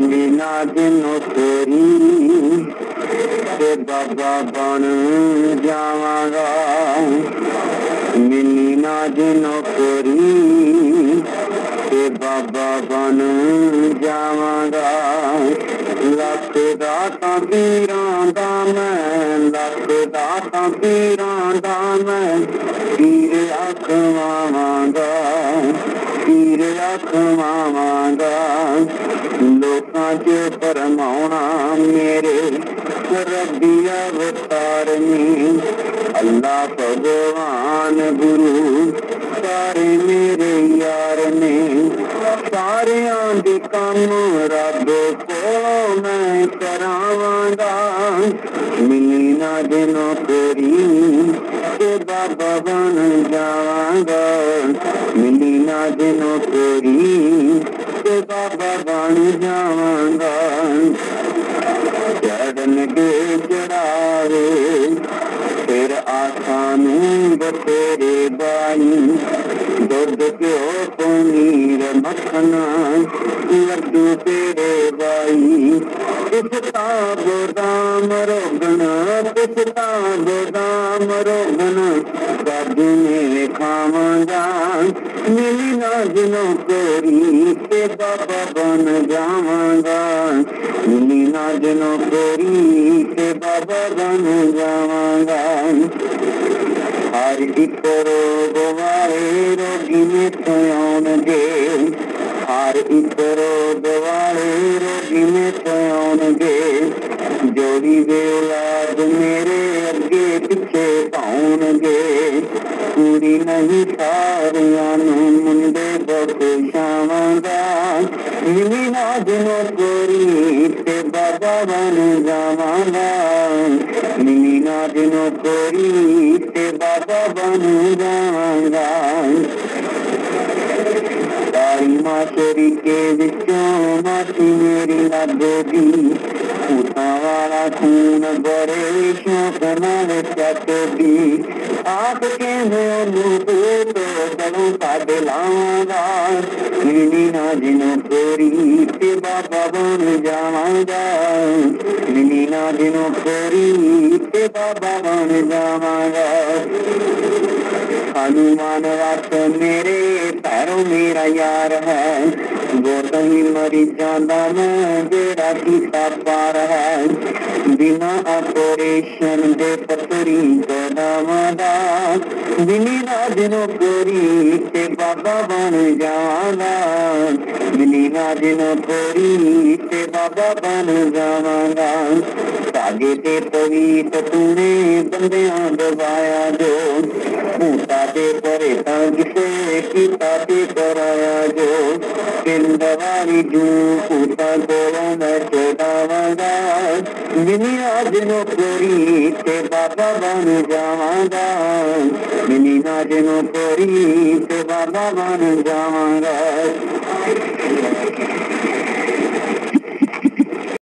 मिली नाज नौकरी ते बाबा बन जावांगा। मिली नाज नौकरी ते बाबा बन जावांगा। लख दाता पीरां दा मैं, लख दाता पीरां दा मैं पीर अखवावांगा, पीर अखवावांगा। लोकां च फरमाउणा मेरे रब्बी अवतार ने। अल्लाह भगवान गुरु सारे मेरे यार ने। सारियां दे कम रब को मैं करावांगा। मिली नाज नौकरी ते बाबा बन जावांगा। मिली नाज नौकरी ते बाबा बन जावांगा। चढ़नगे चढ़ावे फिर आसानू बतेरे बाई। दुध घ्यो पनीर मक्खना लड्डू तेरे बाई। पिस्ता बादाम रोगन, पिस्ता बादाम रोगन काजू मेवे खावांगा। मिली नाज नौकरी ते बाबा बन जावांगा। मिली नाज नौकरी ते बाबा बन जावांगा। हर एक रोग वाले रोगी में आउणगे। हर एक रोग वाले रोगी में आउणगे। जोड़ी दे औलाद मेरे अगे पिछे पाउणगे। कुड़ी नहीं सारियां नू मुंडे बख्शावांगा। मिली नाज नौकरी ते बाबा बन जावांगा। मिली नाज नौकरी ते बाबा बन जावांगा। सारी माशरी के विचों मासी मेरी लगदी। भूतां वाला खून बड़े शौक नाल चटदी। आप के ओनू भूत गलों कढ लावांगा। मिली नाज नौकरी ते बाबा बन जावांगा। मिली नाज नौकरी ते बाबा बन जावांगा। हनुमान रथ मेरे पैरों मेरा यार है। गोद ही मरी जांदा मैं जेड़ा कीता पार है। बिना ऑपरेशन दे पथरी कदावांगा। मिली नाज नौकरी ते बाबा बन जावांगा। मिली नाज नौकरी ते बाबा बन जावांगा। धागे ते पवीत तूने बंदियां दबाया जो। भूता ते परेता किसे कीता ते कराया जो। पिंड वाली जू भूता कोलों मैं छुड़ावांगा। मिली नाज नौकरी ते बाबा बन जावांगा। मिली नाज नौकरी ते बाबा बन जावांगा।